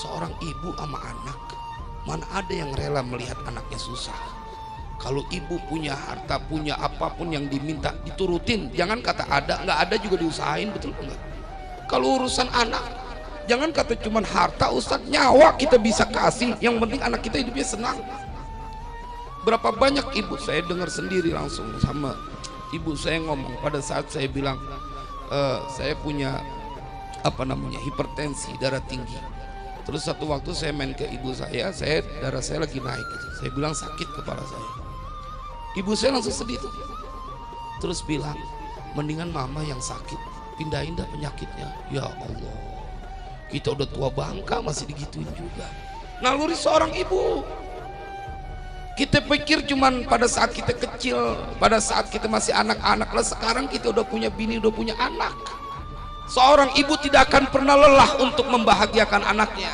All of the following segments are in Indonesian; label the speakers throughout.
Speaker 1: Seorang ibu sama anak, mana ada yang rela melihat anaknya susah? Kalau ibu punya harta, punya apapun yang diminta diturutin. Jangan kata ada, nggak ada juga diusahain, betul nggak? Kalau urusan anak, jangan kata cuman harta, Ustadz, nyawa kita bisa kasih. Yang penting anak kita hidupnya senang. Berapa banyak ibu saya dengar sendiri langsung sama ibu saya ngomong pada saat saya bilang saya punya hipertensi, darah tinggi. Terus satu waktu saya main ke ibu saya darah saya lagi naik gitu. Saya bilang sakit kepala saya. Ibu saya langsung sedih tuh. Terus bilang, mendingan mama yang sakit, pindahin dah penyakitnya. Ya Allah, kita udah tua bangka masih digituin juga. Naluri seorang ibu. Kita pikir cuman pada saat kita kecil, pada saat kita masih anak-anak lah. Sekarang kita udah punya bini, udah punya anak. Seorang ibu tidak akan pernah lelah untuk membahagiakan anaknya.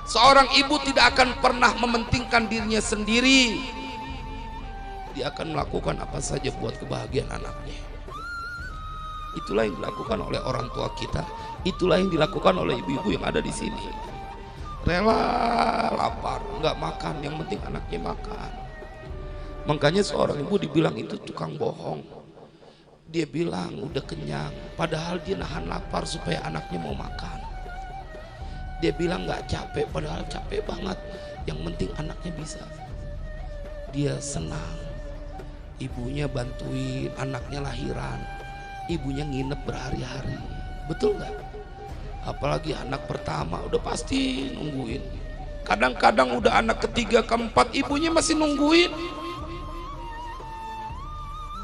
Speaker 1: Seorang ibu tidak akan pernah mementingkan dirinya sendiri. Dia akan melakukan apa saja buat kebahagiaan anaknya. Itulah yang dilakukan oleh orang tua kita. Itulah yang dilakukan oleh ibu-ibu yang ada di sini. Rela lapar, nggak makan, yang penting anaknya makan. Makanya seorang ibu dibilang itu tukang bohong. Dia bilang udah kenyang, padahal dia nahan lapar supaya anaknya mau makan. Dia bilang nggak capek, padahal capek banget. Yang penting anaknya bisa. Dia senang, ibunya bantuin anaknya lahiran, ibunya nginep berhari-hari. Betul nggak? Apalagi anak pertama udah pasti nungguin. Kadang-kadang udah anak ketiga, keempat, ibunya masih nungguin.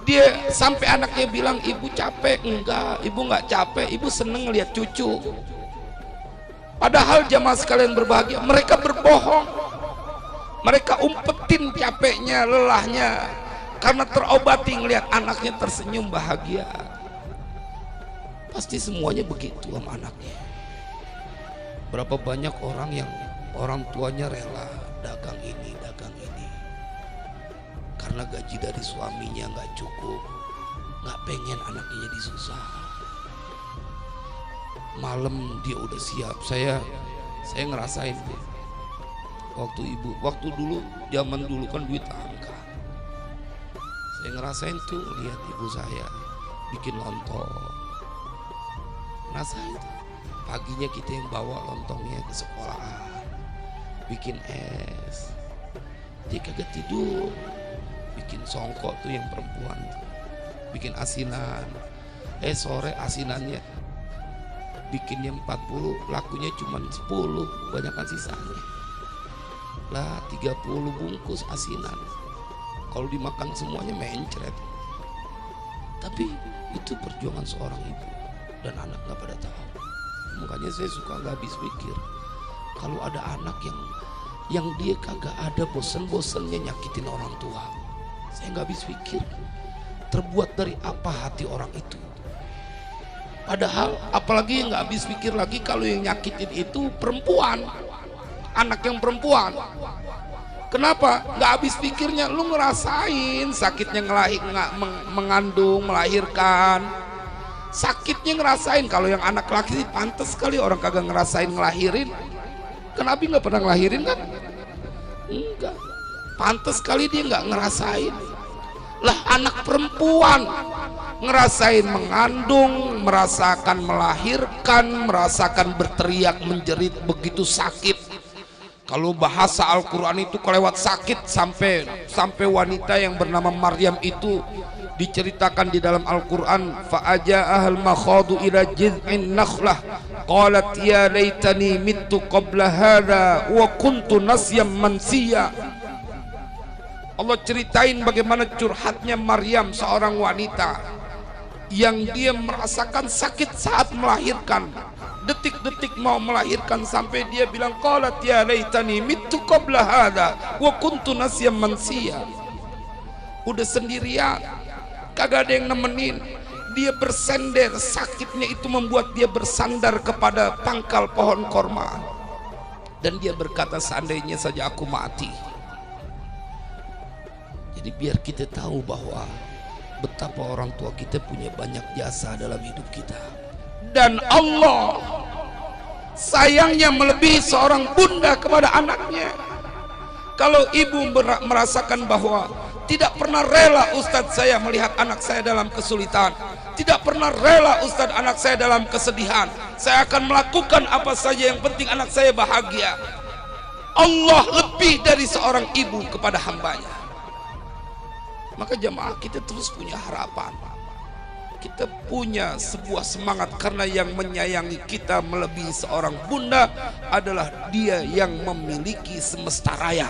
Speaker 1: Dia sampai anaknya bilang, ibu capek. Enggak, ibu nggak capek, ibu seneng lihat cucu. Padahal jamaah sekalian berbahagia, mereka berbohong. Mereka umpetin capeknya, lelahnya, karena terobati ngelihat anaknya tersenyum bahagia. Pasti semuanya begitu sama anaknya. Berapa banyak orang yang orang tuanya rela dagang ini, karena gaji dari suaminya nggak cukup, nggak pengen anaknya jadi susah. Malam dia udah siap. Saya ngerasain deh. Waktu dulu, zaman dulu kan duit angka. Saya ngerasain tuh lihat ibu saya bikin lontong. Ngerasain tuh. Paginya kita yang bawa lontongnya ke sekolahan, bikin es. Dia kagak tidur, bikin songkok tuh yang perempuan tuh, bikin asinan. Sore asinannya bikinnya 40, lakunya cuma 10, kebanyakan sisanya lah. 30 bungkus asinan, kalau dimakan semuanya mencret. Tapi itu perjuangan seorang ibu, dan anak gak pada tahu. Makanya saya suka gak habis pikir kalau ada anak yang dia kagak ada bosen-bosennya nyakitin orang tua. Saya gak habis pikir, terbuat dari apa hati orang itu. Padahal apalagi yang gak habis pikir lagi kalau yang nyakitin itu perempuan, anak yang perempuan. Kenapa? Gak habis pikirnya, lu ngerasain sakitnya mengandung, melahirkan. Sakitnya ngerasain. Kalau yang anak laki pantas sekali orang kagak ngerasain ngelahirin. Kenapa nggak pernah ngelahirin kan? Enggak. Pantas sekali dia nggak ngerasain. Lah anak perempuan ngerasain mengandung, merasakan melahirkan, merasakan berteriak menjerit begitu sakit. Kalau bahasa Al-Quran itu kelewat sakit sampai wanita yang bernama Maryam itu diceritakan di dalam Al-Quran, fa'aja'ahal makhadu ila jiz'in nakhlah qalat ya laitani mittu qabla hadha wa kuntu nasyam mansiya. Allah ceritain bagaimana curhatnya Maryam, seorang wanita yang dia merasakan sakit saat melahirkan, detik-detik mau melahirkan, sampai dia bilang qalat ya laitani mittu qabla hadha wa kuntu nasyam mansiya. Udah sendirian, kagak ada yang nemenin, dia bersender. Sakitnya itu membuat dia bersandar kepada pangkal pohon korma, dan dia berkata, seandainya saja aku mati. Jadi biar kita tahu bahwa betapa orang tua kita punya banyak jasa dalam hidup kita. Dan Allah sayangnya melebihi seorang bunda kepada anaknya. Kalau ibu merasakan bahwa tidak pernah rela Ustadz saya melihat anak saya dalam kesulitan, tidak pernah rela Ustadz anak saya dalam kesedihan, saya akan melakukan apa saja yang penting anak saya bahagia. Allah lebih dari seorang ibu kepada hambanya. Maka jamaah kita terus punya harapan, kita punya sebuah semangat, karena yang menyayangi kita melebihi seorang bunda adalah Dia yang memiliki semesta raya.